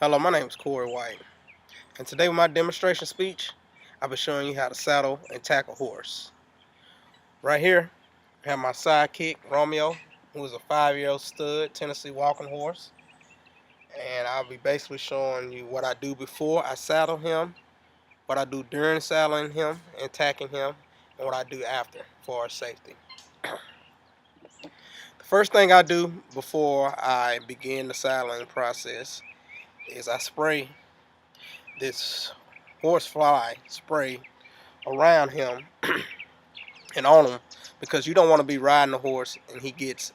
Hello, my name is Corey White, and today with my demonstration speech, I'll be showing you how to saddle and tack a horse. Right here, I have my sidekick, Romeo, who is a 5-year-old stud Tennessee walking horse, and I'll be basically showing you what I do before I saddle him, what I do during saddling him and tacking him, and what I do after for our safety. The first thing I do before I begin the saddling process is I spray this horsefly spray around him and on him, because you don't want to be riding a horse and he gets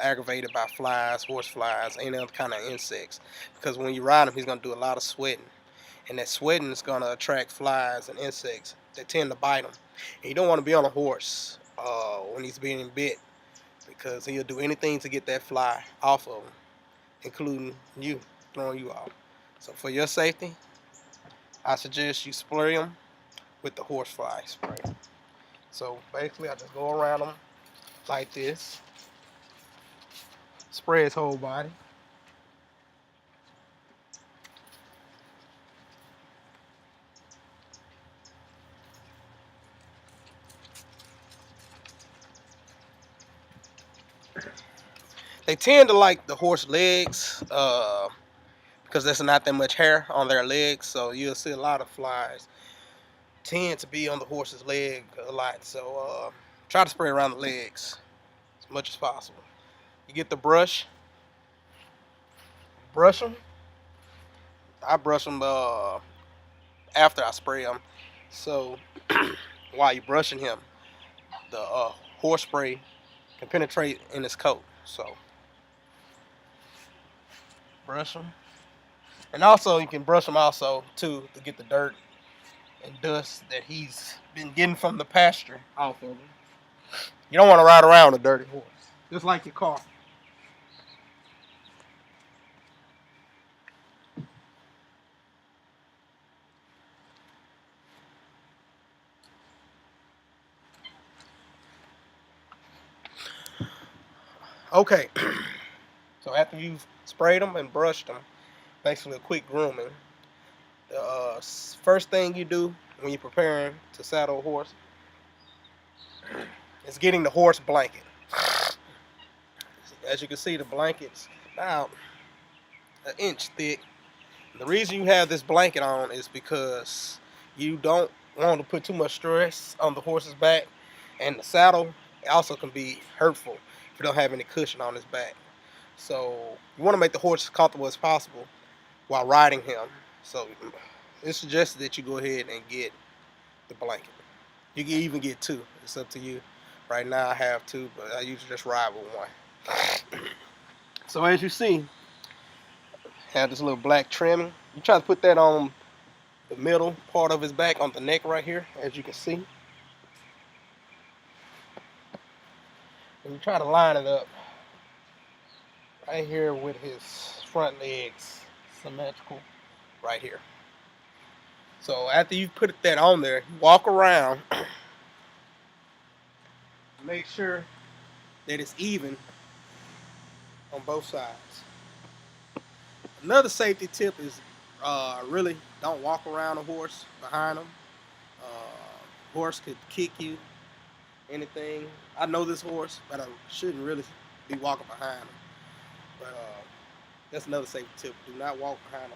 aggravated by flies, horse flies, any other kind of insects, because when you ride him he's going to do a lot of sweating, and that sweating is going to attract flies and insects that tend to bite him. And you don't want to be on a horse when he's being bit, because he'll do anything to get that fly off of him, including you, throwing you off. So for your safety, I suggest you spray him with the horsefly spray. So basically I just go around him like this, spray his whole body. They tend to like the horse legs because there's not that much hair on their legs, so you'll see a lot of flies tend to be on the horse's leg a lot. So try to spray around the legs as much as possible. You get the brush them. I brush them after I spray them. So while you're brushing him, the horse spray can penetrate in his coat. So brush them, and also you can brush them also too to get the dirt and dust that he's been getting from the pasture off of him. You don't want to ride around a dirty horse, just like your car. Okay, so after you've sprayed them and brushed them, basically a quick grooming, the first thing you do when you're preparing to saddle a horse is getting the horse blanket. As you can see, the blanket's about an inch thick. The reason you have this blanket on is because you don't want to put too much stress on the horse's back, and the saddle also can be hurtful if you don't have any cushion on his back. So you want to make the horse as comfortable as possible while riding him. So it's suggested that you go ahead and get the blanket. You can even get two. It's up to you. Right now I have two, but I usually just ride with one. So as you see, have this little black trimming. You try to put that on the middle part of his back, on the neck right here, as you can see. And you try to line it up right here with his front legs, symmetrical right here. So after you put that on there, you walk around, make sure that it's even on both sides. Another safety tip is really don't walk around a horse behind him. Horse could kick you, anything. I know this horse, but I shouldn't really be walking behind him. But that's another safety tip. Do not walk behind a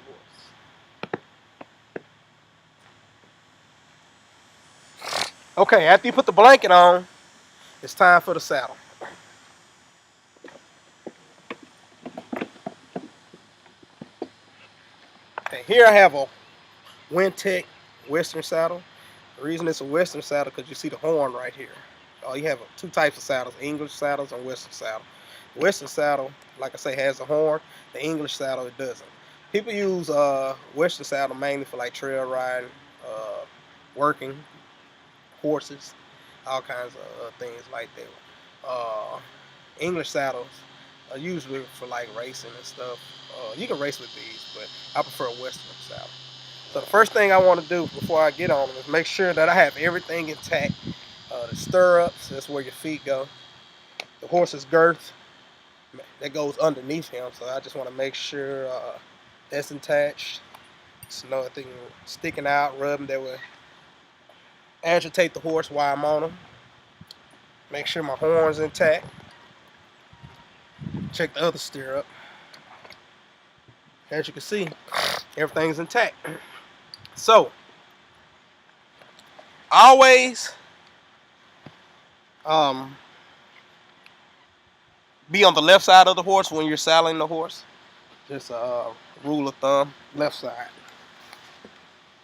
horse. Okay, after you put the blanket on, it's time for the saddle. Okay, here I have a Wintec Western saddle. The reason it's a Western saddle because you see the horn right here. You have two types of saddles, English saddles and Western saddle. The Western saddle, like I say, has a horn. The English saddle, it doesn't. People use Western saddle mainly for like trail riding, working horses, all kinds of things like that. English saddles are usually for like racing and stuff. You can race with these, but I prefer a Western saddle. So the first thing I want to do before I get on them is make sure that I have everything intact. The stirrups, that's where your feet go. The horse's girth, that goes underneath him. So I just want to make sure that's attached. It's another thing sticking out, rubbing that will agitate the horse while I'm on him. Make sure my horn's intact. Check the other stirrup. As you can see, everything's intact. So, always be on the left side of the horse when you're saddling the horse. Just a rule of thumb, left side.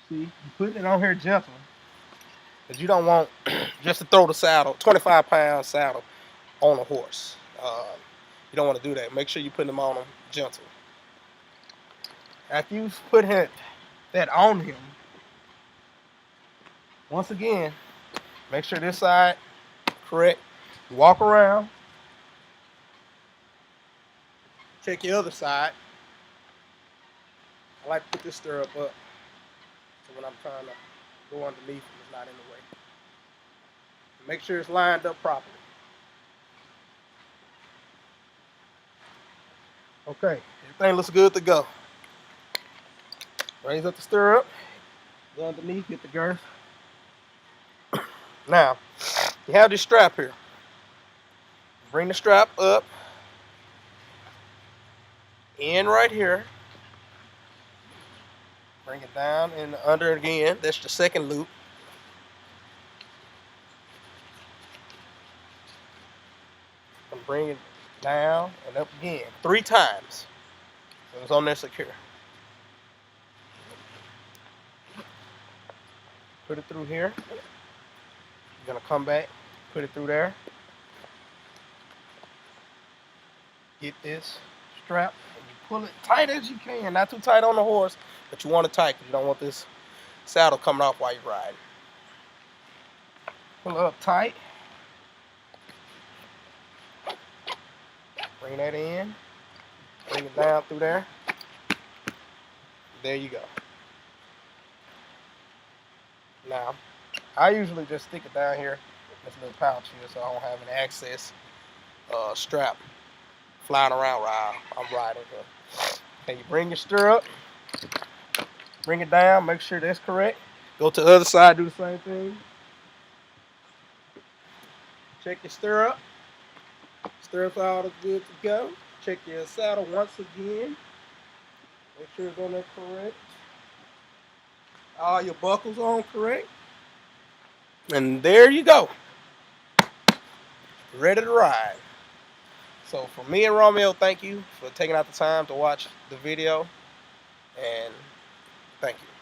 See, you're putting it on here gentle, because you don't want just to throw the saddle, 25-pound saddle, on a horse. You don't want to do that. Make sure you put them on them gentle. After you've put that on him, once again, make sure this side correct. You walk around, check your other side. I like to put this stirrup up so when I'm trying to go underneath, it's not in the way. Make sure it's lined up properly. Okay, everything looks good to go. Raise up the stirrup, go underneath, get the girth. Now, you have this strap here. Bring the strap up, in right here. Bring it down and under again. That's the second loop. And bring it down and up again 3 times. So it's on there secure. Put it through here. You're gonna come back, put it through there. Get this strap and you pull it tight as you can. Not too tight on the horse, but you want it tight because you don't want this saddle coming off while you're riding. Pull it up tight. Bring that in. Bring it down through there. There you go. Now, I usually just stick it down here, this little pouch here, so I don't have an excess strap flying around while I'm riding here. Okay, you bring your stirrup, bring it down, make sure that's correct. Go to the other side, do the same thing. Check your stirrup. Stirrups all good to go. Check your saddle once again. Make sure it's on there correct. All your buckles on correct. And there you go. Ready to ride. So for me and Romeo, thank you for taking out the time to watch the video. And thank you.